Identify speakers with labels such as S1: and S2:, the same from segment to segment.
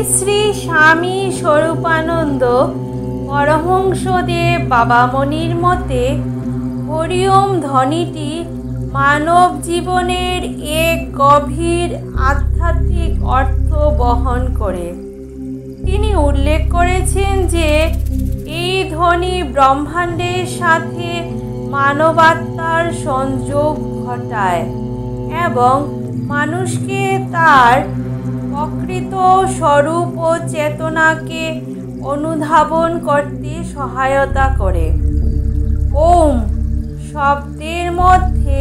S1: শ্রী স্বামী স্বরূপানন্দ পরমহংসদেব বাবামণির মতে হরি ওম ধ্বনিটি মানব জীবনের এক গভীর আধ্যাত্মিক অর্থ বহন করে। তিনি উল্লেখ করেছেন যে এই ধ্বনি ব্রহ্মাণ্ডের সাথে মানবাত্মার সংযোগ ঘটায় এবং মানুষকে তার প্রকৃত স্বরূপ ও চেতনাকে অনুধাবন করতে সহায়তা করে। ওম শব্দের মধ্যে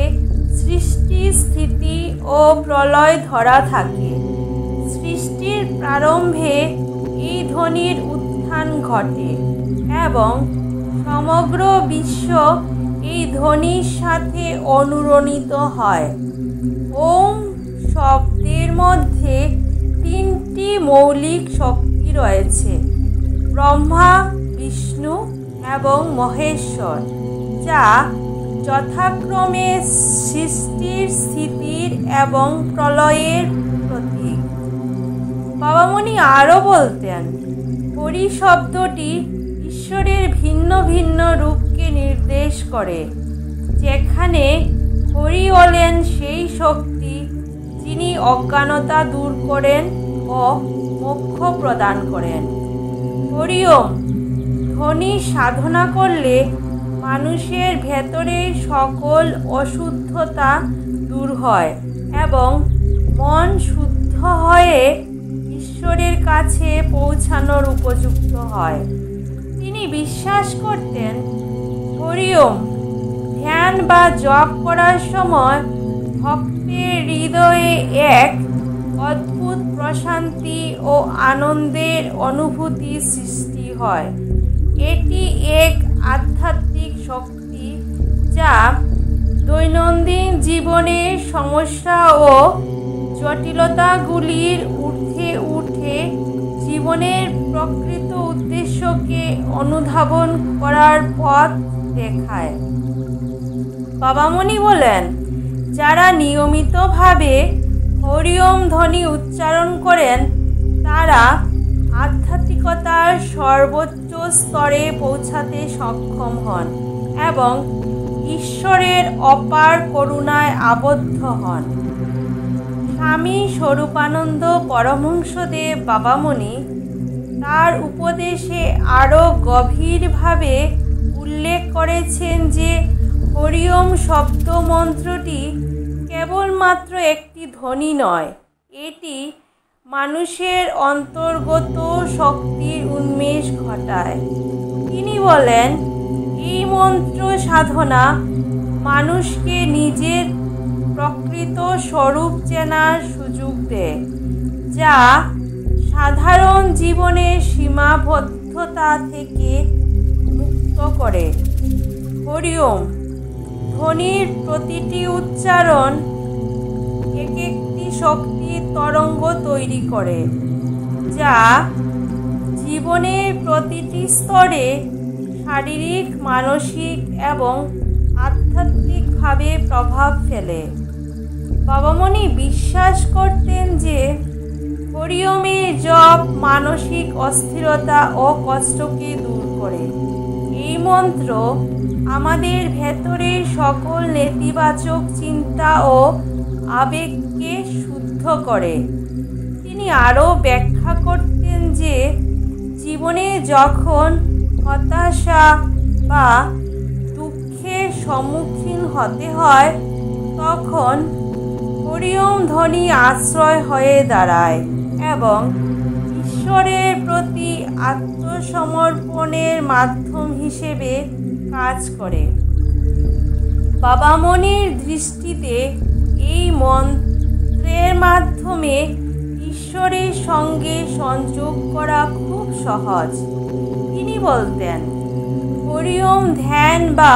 S1: সৃষ্টি, স্থিতি ও প্রলয় ধরা থাকে। সৃষ্টির প্রারম্ভে এই ধ্বনির উত্থান ঘটে এবং সমগ্র বিশ্ব এই ধ্বনির সাথে অনুরণিত হয়। ওম শব্দের মধ্যে তিনটি মৌলিক শক্তি রয়েছে, ব্রহ্মা, বিষ্ণু এবং মহেশ্বর, যা যথাক্রমে সৃষ্টির, স্থিতির এবং প্রলয়ের প্রতীক। বাবামণি আরও বলতেন, হরি শব্দটি ঈশ্বরের ভিন্ন ভিন্ন রূপকে নির্দেশ করে, যেখানে হরি হলেন সেই শক্তি যিনি অজ্ঞানতা দূর করেন ও মোক্ষ প্রদান করেন। হরি ওম ধ্বনি সাধনা করলে মানুষের ভেতরে সকল অশুদ্ধতা দূর হয় এবং মন শুদ্ধ হয়ে ঈশ্বরের কাছে পৌঁছানোর উপযুক্ত হয়। তিনি বিশ্বাস করতেন, হরি ওম ধ্যান বা জপ করার সময় ভক্তের হৃদয়ে এক অদ্ভুত প্রশান্তি ও আনন্দের অনুভূতি সৃষ্টি হয়। এটি এক আধ্যাত্মিক শক্তি যা দৈনন্দিন জীবনের সমস্যা ও জটিলতাগুলির ঊর্ধ্বে উঠে জীবনের প্রকৃত উদ্দেশ্যকে অনুধাবন করার পথ দেখায়। বাবামণি বলেন, যারা নিয়মিতভাবে হরি ওম ধ্বনি উচ্চারণ করেন তারা আধ্যাত্মিকতার সর্বোচ্চ স্তরে পৌঁছাতে সক্ষম হন এবং ঈশ্বরের অপার করুণায় আবদ্ধ হন। স্বামী স্বরূপানন্দ পরমহংসদেব বাবামণি তার উপদেশে আরও গভীরভাবে উল্লেখ করেছেন যে হরি ওম শব্দ মন্ত্রটি কেবলমাত্র একটি ধ্বনি নয়, এটি মানুষের অন্তর্গত শক্তির উন্মেষ ঘটায়। তিনি বলেন, এই মন্ত্র সাধনা মানুষকে নিজের প্রকৃত স্বরূপ চেনার সুযোগ দেয়, যা সাধারণ জীবনের সীমাবদ্ধতা থেকে মুক্ত করে। হরি ওম ধ্বনির প্রতিটি উচ্চারণ এক একটি শক্তির তরঙ্গ তৈরি করে, যা জীবনের প্রতিটি স্তরে শারীরিক, মানসিক এবং আধ্যাত্মিকভাবে প্রভাব ফেলে। বাবামণি বিশ্বাস করতেন যে হরি ওমের জপ মানসিক অস্থিরতা ও কষ্টকে দূর করে। এই মন্ত্র আমাদের ভেতরের সকল নেতিবাচক চিন্তা ও আবেগকে শুদ্ধ করে। তিনি আরও ব্যাখ্যা করতেন যে জীবনে যখন হতাশা বা দুঃখের সম্মুখীন হতে হয় তখন হরি ওম ধ্বনি আশ্রয় হয়ে দাঁড়ায় এবং ঈশ্বরের প্রতি আত্মসমর্পণের মাধ্যম হিসেবে কাজ করে। বাবামণির দৃষ্টিতে এই মন্ত্রের মাধ্যমে ঈশ্বরের সঙ্গে সংযোগ করা খুব সহজ। তিনি বলতেন, হরি ওম ধ্যান বা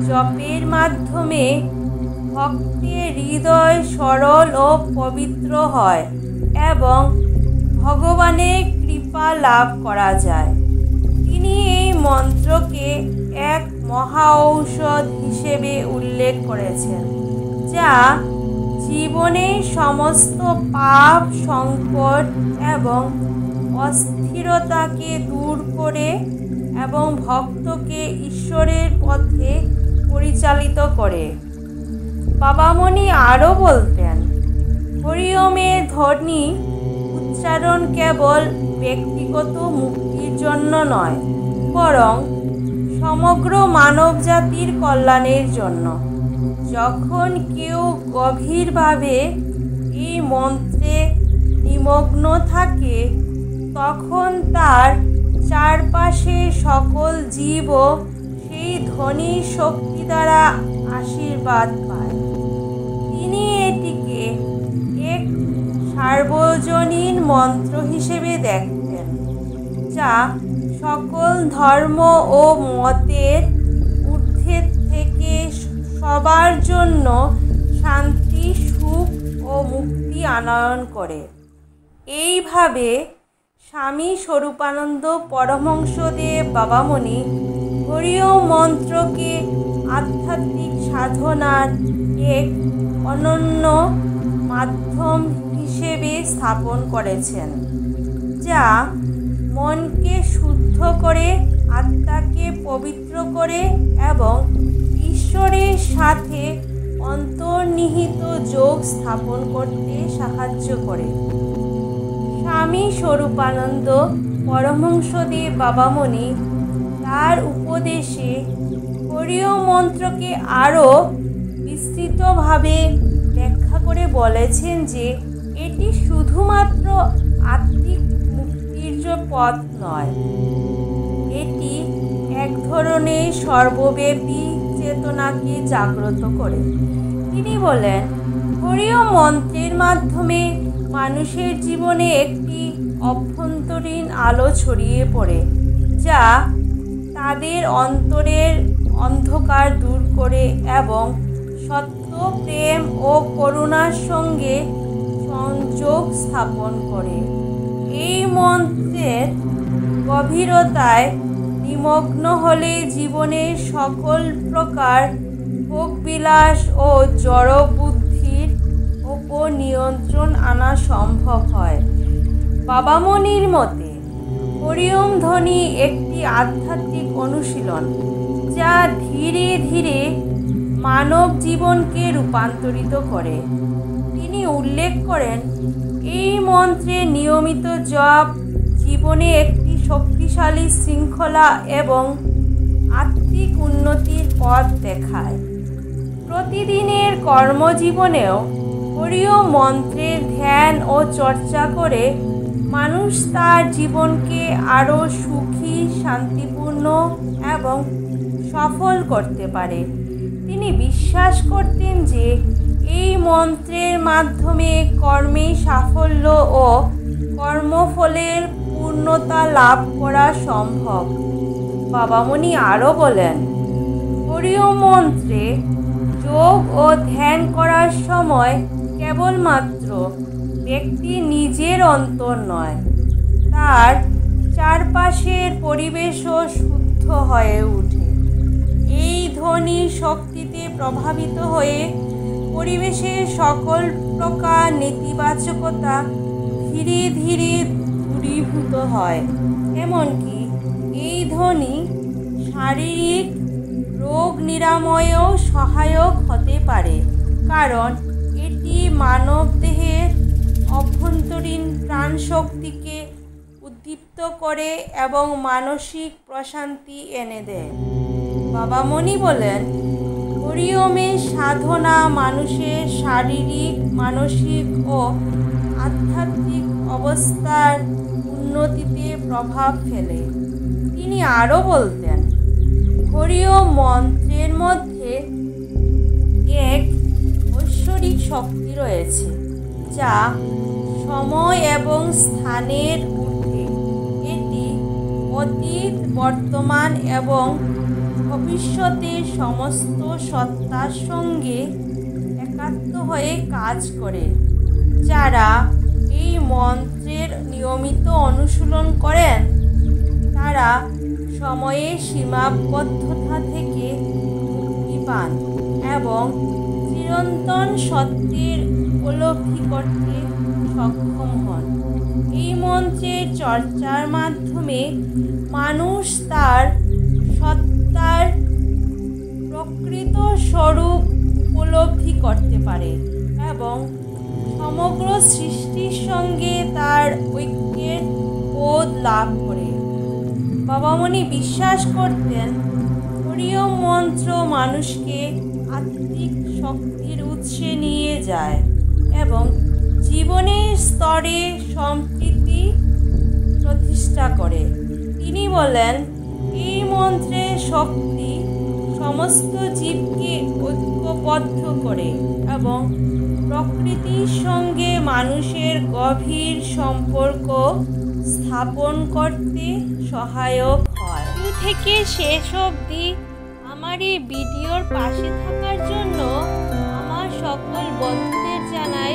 S1: জপের মাধ্যমে ভক্তের হৃদয় সরল ও পবিত্র হয় এবং ভগবানের কৃপা লাভ করা যায়। তিনি এই মন্ত্রকে এক মহা ঔষধ হিসেবে উল্লেখ করেছেন, যা জীবনের সমস্ত পাপ, সংকট এবং অস্থিরতাকে দূর করে এবং ভক্তকে ঈশ্বরের পথে পরিচালিত করে। বাবামণি আরও বলতেন, হরি ওমের ধ্বনি উচ্চারণ কেবল ব্যক্তিগত মুক্তির জন্য নয়, বরং সমগ্র মানবজাতির কল্যাণের জন্য। যখন কেউ গভীরভাবে এই মন্ত্রে নিমগ্ন থাকে, তখন তার চারপাশে সকল জীবও সেই ধ্বনির শক্তি দ্বারা আশীর্বাদ পায়। তিনি এটিকে এক সার্বজনীন মন্ত্র হিসেবে দেখতেন, যা সকল ধর্ম ও মতের ঊর্ধ্বে থেকে সবার জন্য শান্তি, সুখ ও মুক্তি আনয়ন করে। এইভাবে স্বামী স্বরূপানন্দ পরমহংসদেব বাবামণি হরি ওম মন্ত্রকে আধ্যাত্মিক সাধনার এক অনন্য মাধ্যম হিসেবে স্থাপন করেছেন, যা মনকে শুদ্ধ করে, আত্মাকে পবিত্র করে এবং ঈশ্বরের সাথে অন্তর্নিহিত যোগ স্থাপন করতে সাহায্য করে। স্বামী স্বরূপানন্দ পরমহংসদেব বাবামণি তার উপদেশে হরি ওম মন্ত্রকে আরও বিস্তৃতভাবে ব্যাখ্যা করে বলেছেন যে এটি শুধুমাত্র আত্মিক মুক্তির পথ নয়, এটি এক ধরনের সর্বব্যাপী চেতনাকে জাগ্রত করে। তিনি বলেন, হরি ওম মন্ত্রের মাধ্যমে মানুষের জীবনে একটি অভ্যন্তরীণ আলো ছড়িয়ে পড়ে, যা তাদের অন্তরের অন্ধকার দূর করে এবং সত্য, প্রেম ও করুণার সঙ্গে সংযোগ স্থাপন করে। এই মন্ত্রের গভীরতায় নিমগ্ন হলে জীবনের সকল প্রকার ভোগবিলাস ও জড় বুদ্ধির ওপর নিয়ন্ত্রণ আনা সম্ভব হয়। বাবামণির মতে হরি ওম ধ্বনি একটি আধ্যাত্মিক অনুশীলন, যা ধীরে ধীরে মানব জীবনকে রূপান্তরিত করে। তিনি উল্লেখ করেন, এই মন্ত্রের নিয়মিত জপ জীবনে একটি শক্তিশালী শৃঙ্খলা এবং আত্মিক উন্নতির পথ দেখায়। প্রতিদিনের কর্মজীবনেও হরি ওম মন্ত্রের ধ্যান ও চর্চা করে মানুষ তার জীবনকে আরও সুখী, শান্তিপূর্ণ এবং সফল করতে পারে। তিনি বিশ্বাস করতেন যে এই মন্ত্রের মাধ্যমে কর্মে সাফল্য ও কর্মফলের পূর্ণতা লাভ করা সম্ভব। বাবামণি আরও বলেন, হরি ওম মন্ত্রে যোগ ও ধ্যান করার সময় কেবলমাত্র ব্যক্তি নিজের অন্তর নয়, তার চারপাশের পরিবেশও শুদ্ধ হয়ে ওঠে। এই ধ্বনির শক্তিতে প্রভাবিত হয়ে পরিবেশের সকল প্রকার নেতিবাচকতা ধীরে ধীরে দূরীভূত হয়। এমনকি এই ধ্বনি শারীরিক রোগ নিরাময়েও সহায়ক হতে পারে, কারণ এটি মানবদেহের অভ্যন্তরীণ প্রাণশক্তিকে উদ্দীপ্ত করে এবং মানসিক প্রশান্তি এনে দেয়। বাবামণি বলেন, হরি ওমের সাধনা মানুষের শারীরিক, মানসিক ও আধ্যাত্মিক অবস্থার উন্নতিতে প্রভাব ফেলে। তিনি আরও বলতেন, হরি ওম মন্ত্রের মধ্যে এক ঐশ্বরিক শক্তি রয়েছে, যা সময় এবং স্থানের ঊর্ধ্বে। এটি অতীত, বর্তমান এবং ভবিষ্যতের সমস্ত সত্তার সঙ্গে একাত্ম হয়ে কাজ করে। যারা এই মন্ত্রের নিয়মিত অনুশীলন করেন, তারা সময়ের সীমাবদ্ধতা থেকে মুক্তি পান এবং চিরন্তন সত্যের উপলব্ধি করতে সক্ষম হন। এই মন্ত্রের চর্চার মাধ্যমে মানুষ তার সত্তার প্রকৃত স্বরূপ উপলব্ধি করতে পারে এবং সমগ্র সৃষ্টির সঙ্গে তার ঐক্যের বোধ লাভ করে। বাবামণি বিশ্বাস করতেন হরিওম মন্ত্র মানুষকে আত্মিক শক্তির উৎসে নিয়ে যায় এবং জীবনের স্তরে সম্প্রীতি প্রতিষ্ঠা করে। তিনি বলেন, এই মন্ত্রের শক্তি সমস্ত জীবকে ঐক্যবদ্ধ করে এবং প্রকৃতির সঙ্গে মানুষের গভীর সম্পর্ক স্থাপন করতে সহায়ক হয়। শুরু থেকে শেষ অবধি আমার এই ভিডিওর পাশে থাকার জন্য আমার সকল বন্ধুদের জানাই